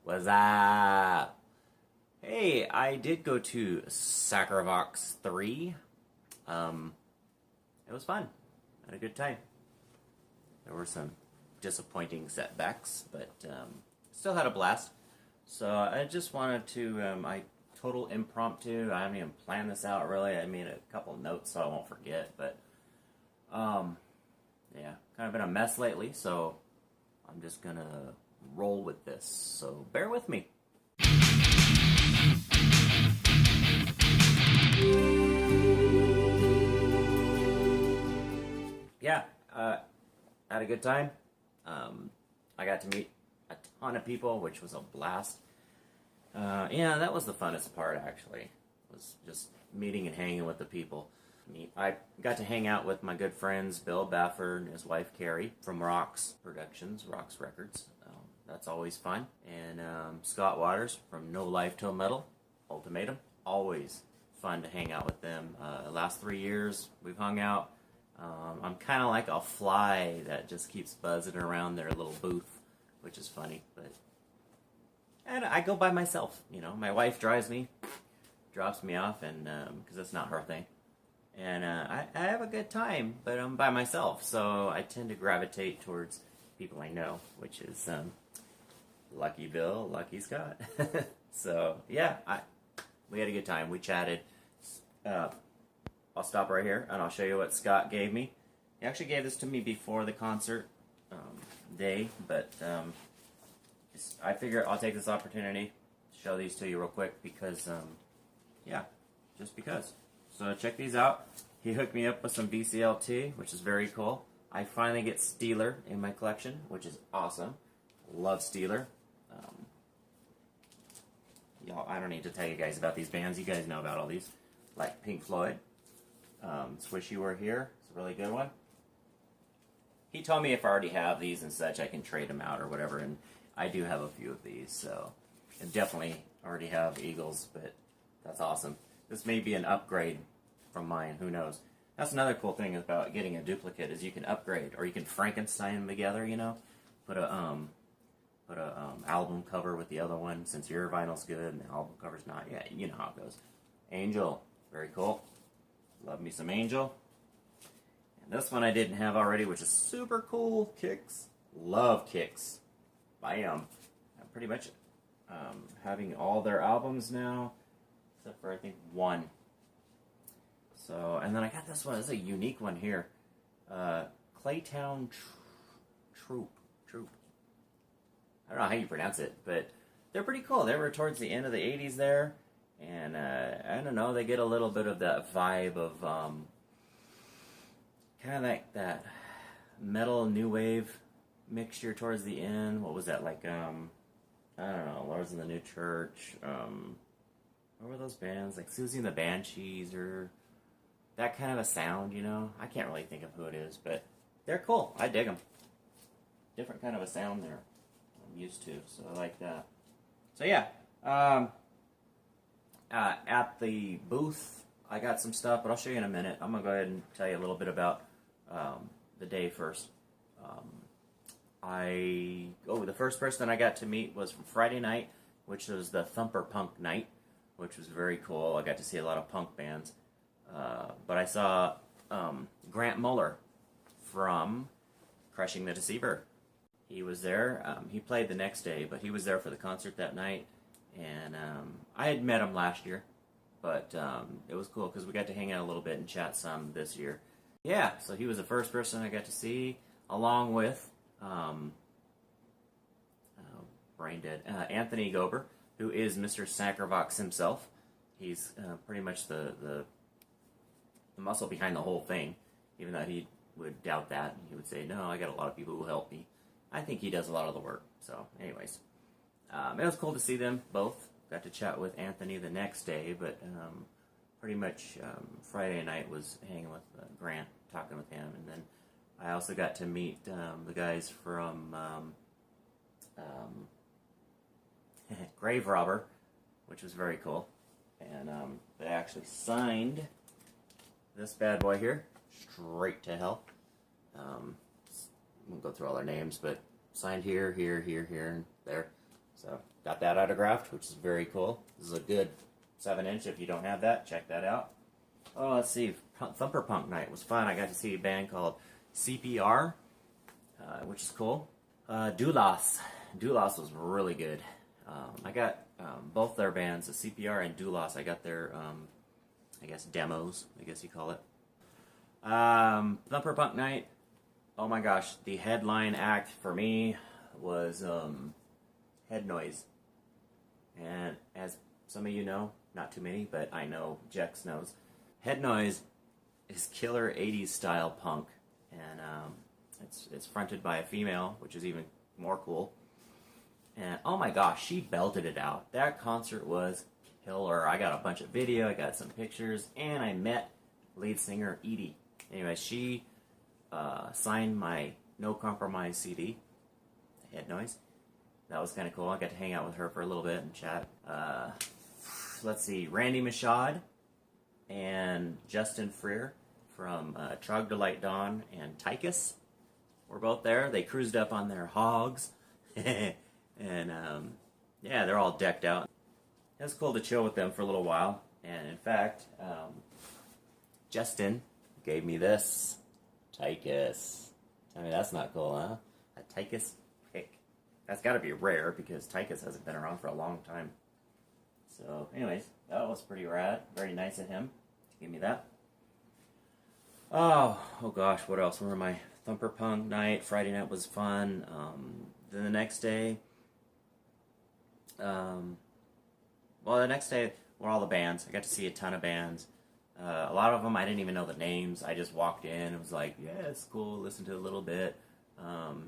What's up? Hey, I did go to SacrivoX III. It was fun. I had a good time. There were some disappointing setbacks, but still had a blast. So I just wanted to, total impromptu. I haven't even planned this out really. I made a couple notes so I won't forget, but yeah, kind of been a mess lately, so I'm just gonna roll with this. So bear with me. Yeah, had a good time. I got to meet a ton of people, which was a blast. Yeah, that was the funnest part, actually, was just meeting and hanging with the people. I got to hang out with my good friends Bill Bafford and his wife Carrie from Rocks Productions, Rocks Records. That's always fun. And Scott Waters from No Life Till Metal, Ultimatum. Always fun to hang out with them. Last 3 years we've hung out. I'm kind of like a fly that just keeps buzzing around their little booth, which is funny. And I go by myself, you know. My wife drives me, drops me off, and because that's not her thing. And I have a good time, but I'm by myself, so I tend to gravitate towards people I know, which is Lucky Bill, Lucky Scott. So yeah, we had a good time. We chatted. I'll stop right here and I'll show you what Scott gave me. He actually gave this to me before the concert day, but I figure I'll take this opportunity to show these to you real quick because, yeah, just because. So check these out. He hooked me up with some VCLT, which is very cool. I finally get Steeler in my collection, which is awesome. Love Steeler. Y'all, I don't need to tell you guys about these bands. You guys know about all these. Like Pink Floyd. Swish You Were Here. It's a really good one. He told me if I already have these and such, I can trade them out or whatever, and I do have a few of these, so I definitely already have Eagles, but that's awesome. This may be an upgrade from mine, who knows. That's another cool thing about getting a duplicate is you can upgrade, or you can Frankenstein them together, you know? Put a album cover with the other one, since your vinyl's good and the album cover's not. Yeah, you know how it goes. Angel, very cool. Love me some Angel. And this one I didn't have already, which is super cool. Kicks. Love Kicks. Bam. I'm pretty much having all their albums now, except for I think one. So, and then I got this one. This is a unique one here. Claytown Troop. I don't know how you pronounce it, but they're pretty cool. They were towards the end of the 80s there. And I don't know, they get a little bit of that vibe of kind of like that metal new wave mixture towards the end. What was that, like, I don't know, Lords in the New Church, what were those bands, like Susie and the Banshees, or that kind of a sound, you know? I can't really think of who it is, but they're cool. I dig them. Different kind of a sound there I'm used to, so I like that. So yeah, at the booth, I got some stuff, but I'll show you in a minute. I'm going to go ahead and tell you a little bit about the day first. The first person I got to meet was from Friday night, which was the Thumper Punk night, which was very cool. I got to see a lot of punk bands. But I saw Grant Muller from Crushing the Deceiver. He was there. He played the next day, but he was there for the concert that night. And I had met him last year, but it was cool because we got to hang out a little bit and chat some this year. Yeah, so he was the first person I got to see, along with brain dead Anthony Gober, who is Mr. SacrivoX himself. He's pretty much the muscle behind the whole thing, even though he would doubt that. He would say, no, I got a lot of people who help me. I think he does a lot of the work. So anyways. It was cool to see them both. Got to chat with Anthony the next day, but pretty much Friday night was hanging with Grant, talking with him, and then I also got to meet the guys from Grave Robber, which was very cool, and they actually signed this bad boy here, Straight to Hell. I won't go through all their names, but signed here, and there. So Got that autographed, which is very cool. This is a good 7-inch. If you don't have that, check that out. Oh, let's see. Thumper Punk Night was fun. I got to see a band called CPR, which is cool. Doulas. Doulas was really good. I got both their bands, the CPR and Doulas. I got their, I guess, demos, I guess you call it. Thumper Punk Night. Oh my gosh, the headline act for me was Head Noise. And as some of you know, not too many, but I know Jex knows, Head Noise is killer 80s style punk. And it's fronted by a female, which is even more cool. And oh my gosh, she belted it out. That concert was killer. I got a bunch of video, I got some pictures, and I met lead singer Edie. Anyway, she signed my No Compromise CD, Head Noise. That was kind of cool. I got to hang out with her for a little bit and chat. Let's see, Randy Machad and Justin Freer from Trogdolite Dawn and Tychus were both there. They cruised up on their hogs. And yeah, they're all decked out. It was cool to chill with them for a little while. And in fact, Justin gave me this Tychus. I mean, that's not cool, huh? A Tychus pick. That's got to be rare because Tychus hasn't been around for a long time. So, anyways, that was pretty rad. Very nice of him to give me that. Oh gosh, what else? Where am I? Thumper Punk Night. Friday night was fun. Then the next day, the next day were all the bands. I got to see a ton of bands. A lot of them I didn't even know the names. I just walked in and was like, yeah, it's cool, listen to it a little bit.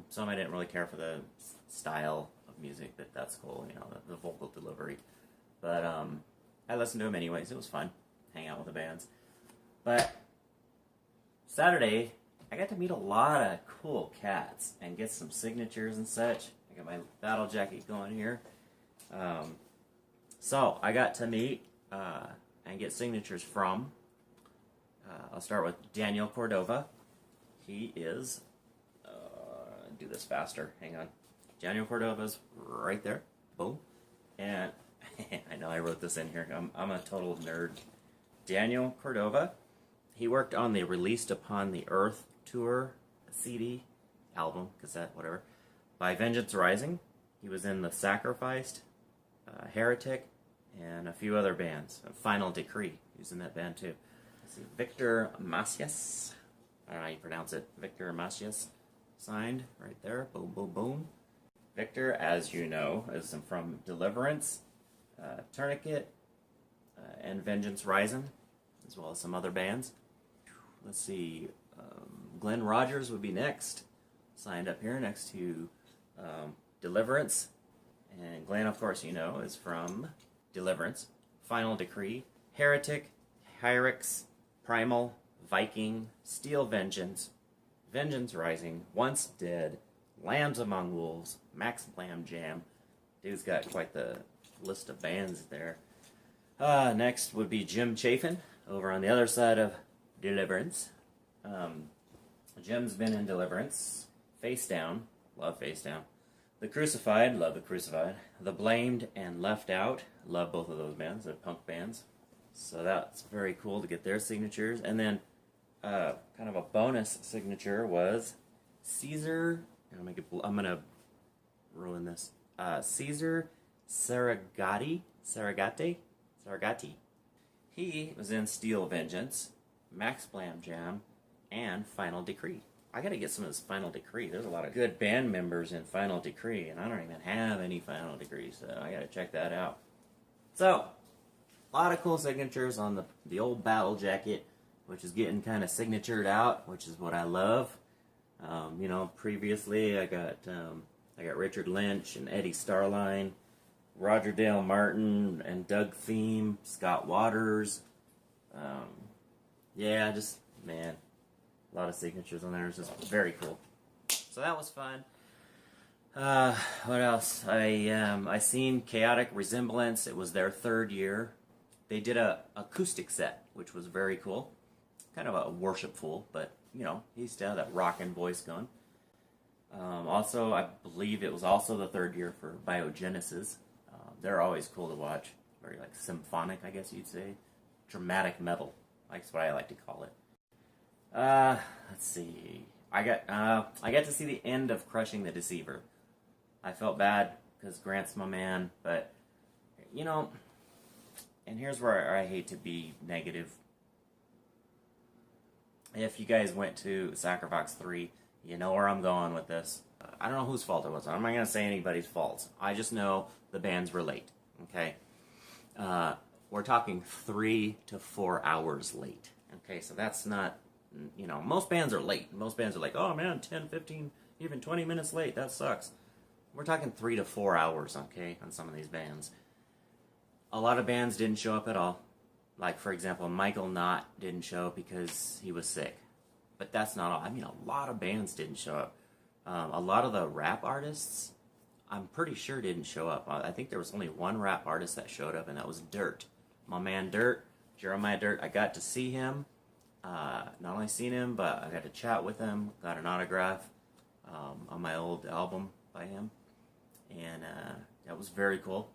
Some I didn't really care for the style of music, but that's cool, you know, the vocal delivery. But I listened to them anyways. It was fun, hang out with the bands. But Saturday, I got to meet a lot of cool cats and get some signatures and such. I got my battle jacket going here. So I got to meet and get signatures from, I'll start with Daniel Cordova. He is, do this faster, hang on. Daniel Cordova's right there, boom. And I know I wrote this in here, I'm a total nerd. Daniel Cordova, he worked on the Released Upon the Earth tour, CD, album, cassette, whatever, by Vengeance Rising. He was in the Sacrificed, Heretic, and a few other bands. Final Decree, he was in that band too. Let's see, Victor Macias, I don't know how you pronounce it, Victor Macias, signed right there, boom, boom, boom. Victor, as you know, is from Deliverance, Tourniquet, and Vengeance Rising, as well as some other bands. Let's see, Glenn Rogers would be next, signed up here next to Deliverance. And Glenn, of course, you know, is from Deliverance, Final Decree, Heretic, Hyrix, Primal, Viking, Steel Vengeance, Vengeance Rising, Once Dead, Lambs Among Wolves, Max Blam Jam. Dude's got quite the list of bands there. Next would be Jim Chafin, over on the other side of Deliverance. Jim's been in Deliverance, Face Down, love Face Down. The Crucified, love The Crucified. The Blamed and Left Out, love both of those bands, they're punk bands. So that's very cool to get their signatures. And then kind of a bonus signature was Caesar, I'm going to ruin this, Caesar Saragati. He was in Steel Vengeance, Max Blam Jam, and Final Decree. I gotta get some of this Final Decree. There's a lot of good band members in Final Decree, and I don't even have any Final Decree, so I gotta check that out. So, a lot of cool signatures on the old battle jacket, which is getting kind of signatured out, which is what I love. You know, previously I got Richard Lynch and Eddie Starline, Roger Dale Martin and Doug Thiem, Scott Waters. Yeah, just, man, a lot of signatures on there. It's just very cool. So that was fun. What else? I seen Chaotic Resemblance. It was their 3rd year. They did a acoustic set, which was very cool. Kind of a worshipful, but you know, he still had that rockin' voice going. Also, I believe it was also the 3rd year for Biogenesis. they're always cool to watch. Very like symphonic, I guess you'd say. Dramatic metal. That's what I like to call it. Let's see. I got to see the end of Crushing the Deceiver. I felt bad because Grant's my man, but you know, and here's where I hate to be negative. If you guys went to SacrivoX III, you know where I'm going with this. I don't know whose fault it was. I'm not going to say anybody's fault. I just know the bands were late, okay? We're talking 3 to 4 hours late, okay? So that's not, you know, most bands are late. Most bands are like, oh man, 10, 15, even 20 minutes late. That sucks. We're talking 3 to 4 hours, okay, on some of these bands. A lot of bands didn't show up at all. Like, for example, Michael Knott didn't show up because he was sick. But that's not all. I mean, a lot of bands didn't show up. A lot of the rap artists, I'm pretty sure didn't show up. I think there was only one rap artist that showed up, and that was Dirt. My man Dirt, Jeremiah Dirt. I got to see him. Not only seen him, but I got to chat with him. Got an autograph on my old album by him. And that was very cool.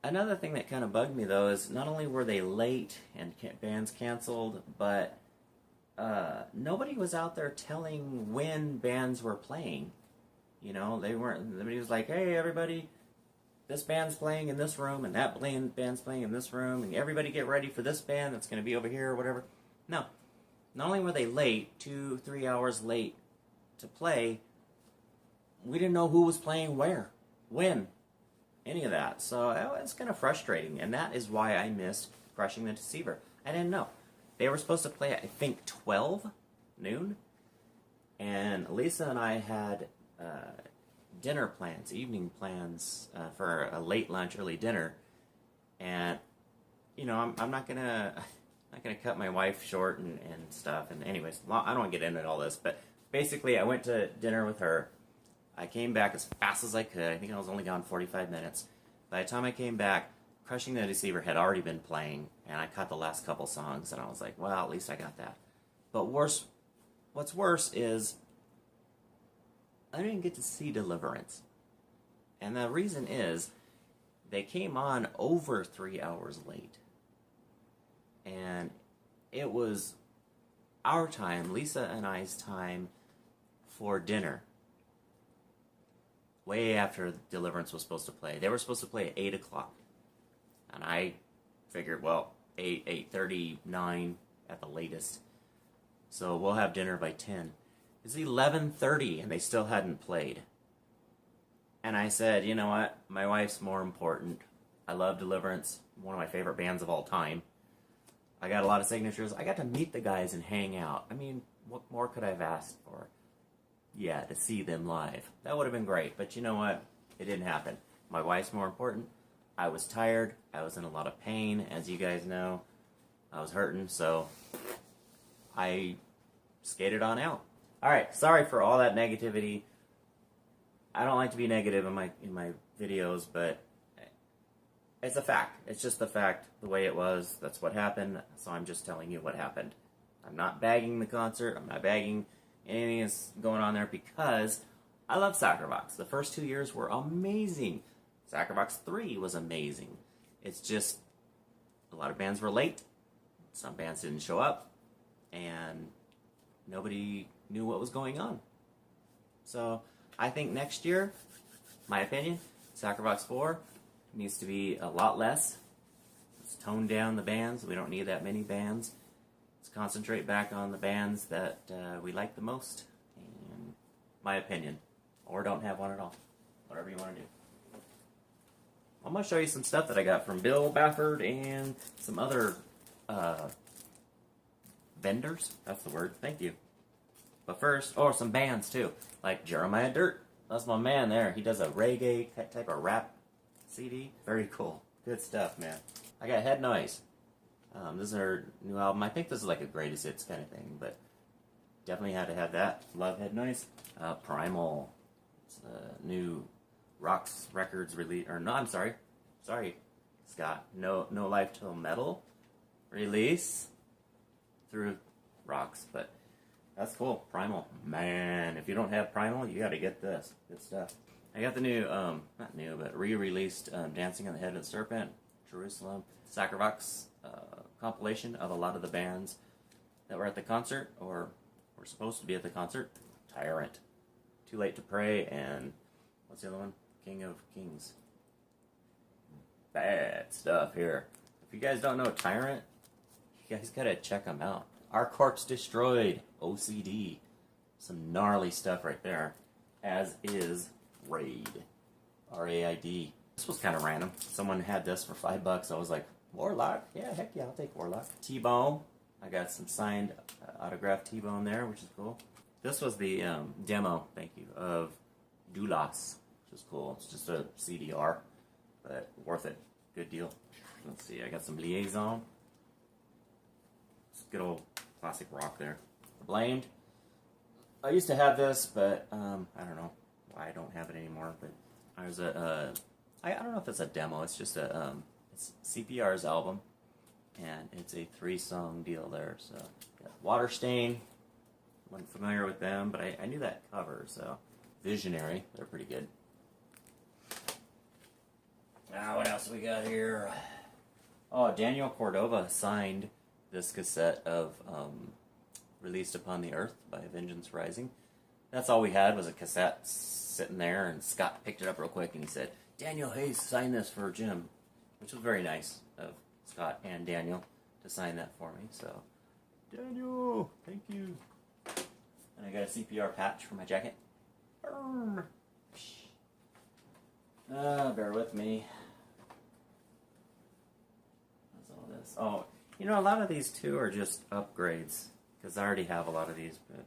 Another thing that kind of bugged me, though, is not only were they late and bands canceled, but nobody was out there telling when bands were playing. You know, they weren't. Nobody was like, "Hey, everybody, this band's playing in this room, and that band's playing in this room, and everybody get ready for this band that's going to be over here," or whatever. No. Not only were they late, 2-3 hours late to play, we didn't know who was playing where, when. Any of that. So it's kind of frustrating, and that is why I missed Crushing the Deceiver. I didn't know. They were supposed to play at, I think, 12 noon, and Lisa and I had dinner plans, evening plans for a late lunch, early dinner, and you know, I'm not gonna cut my wife short and stuff. And anyways, I don't want to get into all this, but basically, I went to dinner with her. I came back as fast as I could. I think I was only gone 45 minutes. By the time I came back, Crushing the Deceiver had already been playing, and I caught the last couple songs, and I was like, well, at least I got that. But what's worse is I didn't get to see Deliverance. And the reason is they came on over 3 hours late. And it was our time, Lisa and I's time, for dinner. Way after Deliverance was supposed to play. They were supposed to play at 8 o'clock. And I figured, well, 8:30, 9 at the latest. So we'll have dinner by 10. It's 11:30 and they still hadn't played. And I said, you know what? My wife's more important. I love Deliverance. One of my favorite bands of all time. I got a lot of signatures. I got to meet the guys and hang out. I mean, what more could I have asked for? Yeah, to see them live. That would have been great, but you know what? It didn't happen. My wife's more important. I was tired. I was in a lot of pain, as you guys know. I was hurting, so I skated on out. All right, sorry for all that negativity. I don't like to be negative in my videos, but it's a fact. It's just the fact, the way it was. That's what happened, so I'm just telling you what happened. I'm not bagging the concert. I'm not bagging anything that's going on there because I love SacrivoX. The first 2 years were amazing. SacrivoX III was amazing. It's just a lot of bands were late. Some bands didn't show up. And nobody knew what was going on. So I think next year, my opinion, SacrivoX IV needs to be a lot less. Let's tone down the bands. We don't need that many bands. Concentrate back on the bands that we like the most, in my opinion, or don't have one at all, whatever you want to do. I'm going to show you some stuff that I got from Bill Bafford and some other vendors, that's the word, thank you. But first, some bands too, like Jeremiah Dirt, that's my man there, he does a reggae type of rap CD, very cool, good stuff, man. I got Head Noise. This is her new album. I think this is like a greatest hits kind of thing, but definitely had to have that. Love Head Noise. Primal. It's a new Rocks Records release. Or no, I'm sorry. Sorry, Scott. No Life Till Metal release through Rocks, but that's cool. Primal. Man, if you don't have Primal, you got to get this. Good stuff. I got the new, not new, but re-released Dancing on the Head of the Serpent, Jerusalem, SacrivoX compilation of a lot of the bands that were at the concert, or were supposed to be at the concert. Tyrant, Too Late to Pray, and what's the other one? King of Kings. Bad stuff here. If you guys don't know Tyrant, you guys gotta check them out. Our Corpse Destroyed, OCD. Some gnarly stuff right there. As is Raid. R-A-I-D. This was kind of random. Someone had this for $5. I was like, Warlock? Yeah, heck yeah, I'll take Warlock. T-Bone. I got some signed autographed T-Bone there, which is cool. This was the demo, thank you, of Doulos, which is cool. It's just a CDR, but worth it. Good deal. Let's see, I got some Liaison. It's good old classic rock there. Blamed. I used to have this, but I don't know why I don't have it anymore. But I was I don't know if it's a demo. It's just a it's CPR's album, and it's a 3-song deal there. So got Waterstain. Wasn't familiar with them, but I knew that cover. So Visionary, they're pretty good. Now what else we got here? Oh, Daniel Cordova signed this cassette of Released Upon the Earth by Vengeance Rising. That's all we had was a cassette sitting there, and Scott picked it up real quick and he said, Daniel Hayes signed this for Jim, which was very nice of Scott and Daniel to sign that for me. So, Daniel, thank you. And I got a CPR patch for my jacket. Bear with me. What's all this? Oh, you know, a lot of these too are just upgrades. Because I already have a lot of these, but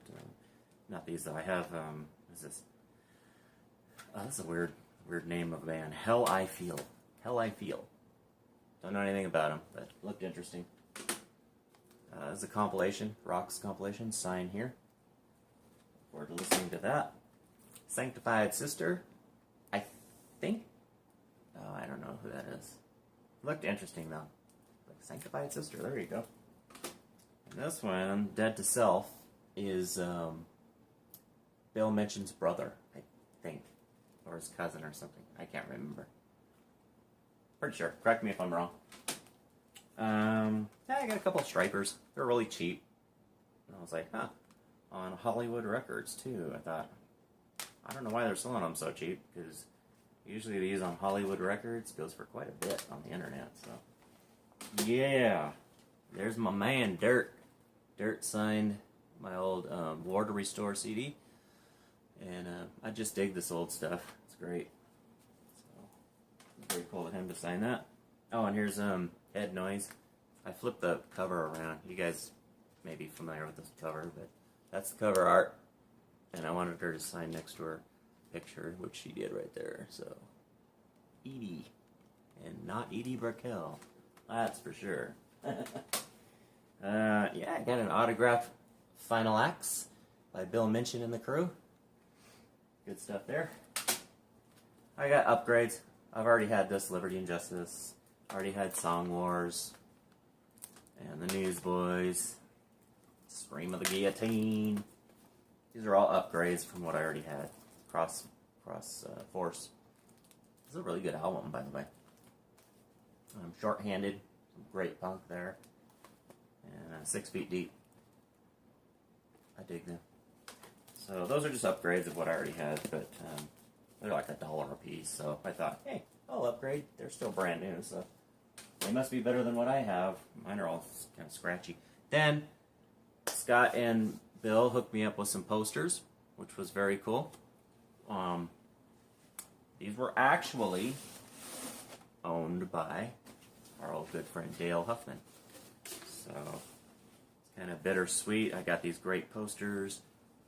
not these though. I have, what is this? Oh, this is a weird name of a band. Hell I Feel. Hell I Feel. Don't know anything about them, but looked interesting. This is a compilation, Rocks compilation, sign here. Look forward to listening to that. Sanctified Sister. I think, oh, I don't know who that is. Looked interesting though. Like Sanctified Sister, there you go. And this one, Dead to Self, is Bill Mention's brother, I think. Or his cousin or something. I can't remember. Pretty sure. Correct me if I'm wrong. Yeah, I got a couple of Stripers. They're really cheap. And I was like, huh. On Hollywood Records, too. I thought, I don't know why they're selling them so cheap, because usually these on Hollywood Records goes for quite a bit on the internet, so. Yeah. There's my man, Dirt. Dirt signed my old War to Restore CD. And I just dig this old stuff. It's great. So, it's very cool of him to sign that. Oh, and here's Head Noise. I flipped the cover around. You guys may be familiar with this cover, but that's the cover art. And I wanted her to sign next to her picture, which she did right there. So, Edie. And not Edie Brickell. That's for sure. Yeah, I got an autographed Final Acts by Bill Minchin and the crew. Good stuff there. I got upgrades. I've already had this Liberty and Justice. Already had Song Wars. And the Newsboys. Scream of the Guillotine. These are all upgrades from what I already had. Cross Force. This is a really good album, by the way. Short-handed. Some great punk there. And 6 Feet Deep. I dig them. So those are just upgrades of what I already had, but they're like $1 a piece. So I thought, hey, I'll upgrade. They're still brand new, so they must be better than what I have. Mine are all kind of scratchy. Then Scott and Bill hooked me up with some posters, which was very cool. These were actually owned by our old good friend Dale Huffman. So it's kind of bittersweet. I got these great posters,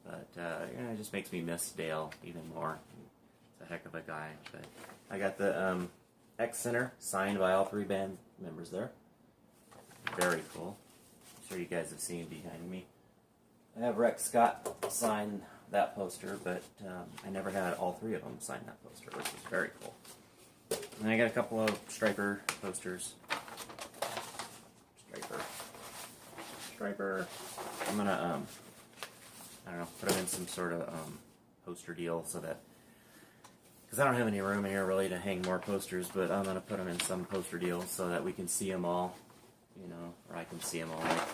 but you know, it just makes me miss Dale even more. He's a heck of a guy. But I got the X Center signed by all 3 band members there. Very cool. I'm sure you guys have seen behind me. I have Rex Scott sign that poster, but I never had all 3 of them sign that poster, which is very cool. And I got a couple of Striper posters. Striper. I'm gonna, I don't know, put them in some sort of poster deal so that because I don't have any room in here really to hang more posters, but I'm going to put them in some poster deals so that we can see them all, you know, or I can see them all, like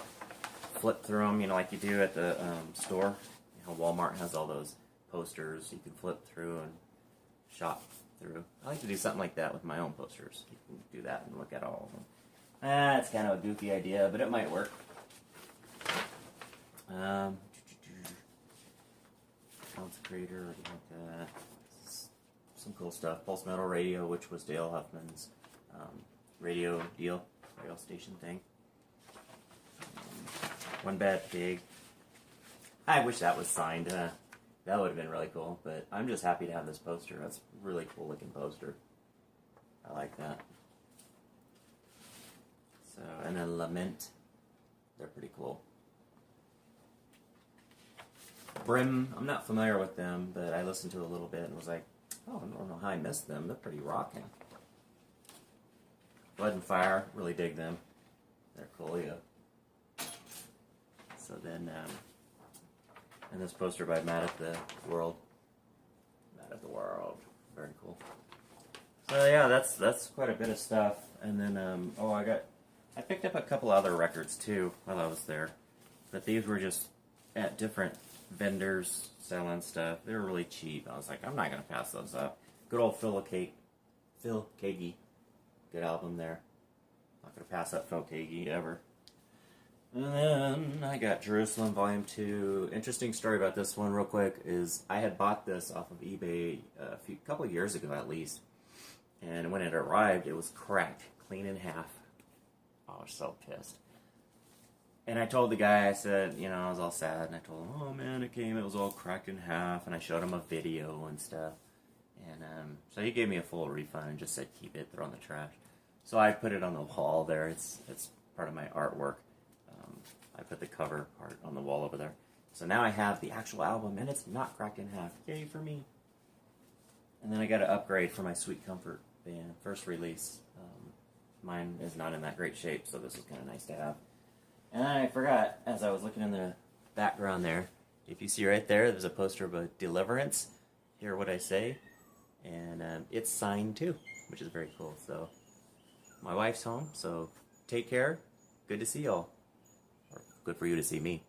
flip through them, you know, like you do at the store. You know, Walmart has all those posters you can flip through and shop through. I like to do something like that with my own posters. You can do that and look at all of them. It's kind of a goofy idea, but it might work. Consecrator, already like that. Some cool stuff. Pulse Metal Radio, which was Dale Huffman's radio station thing. One Bad Pig. I wish that was signed. That would have been really cool, but I'm just happy to have this poster. That's a really cool looking poster. I like that. So, and then Lament. They're pretty cool. Brim, I'm not familiar with them, but I listened to a little bit and was like, oh, I don't know how I missed them. They're pretty rocking. Blood and Fire, really dig them. They're cool, yeah. So then, and this poster by Mad at the World. Mad at the World. Very cool. So yeah, that's quite a bit of stuff. And then, I picked up a couple other records too while I was there. But these were just at different vendors selling stuff. They were really cheap. I was like, I'm not going to pass those up. Good old Phil Keaggy. Good album there. Not going to pass up Phil Keaggy ever. And then I got Jerusalem Volume 2. Interesting story about this one real quick is I had bought this off of eBay a couple of years ago at least. And when it arrived, it was cracked, clean in half. I was so pissed. And I told the guy, I said, you know, I was all sad, and I told him, oh man, it was all cracked in half, and I showed him a video and stuff. And so he gave me a full refund and just said, keep it, throw it in the trash. So I put it on the wall there. It's part of my artwork. I put the cover part on the wall over there. So now I have the actual album, and it's not cracked in half. Yay for me. And then I got to upgrade for my Sweet Comfort band, first release. Mine is not in that great shape, so this is kind of nice to have. And I forgot, as I was looking in the background there, if you see right there, there's a poster of Deliverance. Hear what I say. And it's signed too, which is very cool. So my wife's home, so take care. Good to see y'all. Or good for you to see me.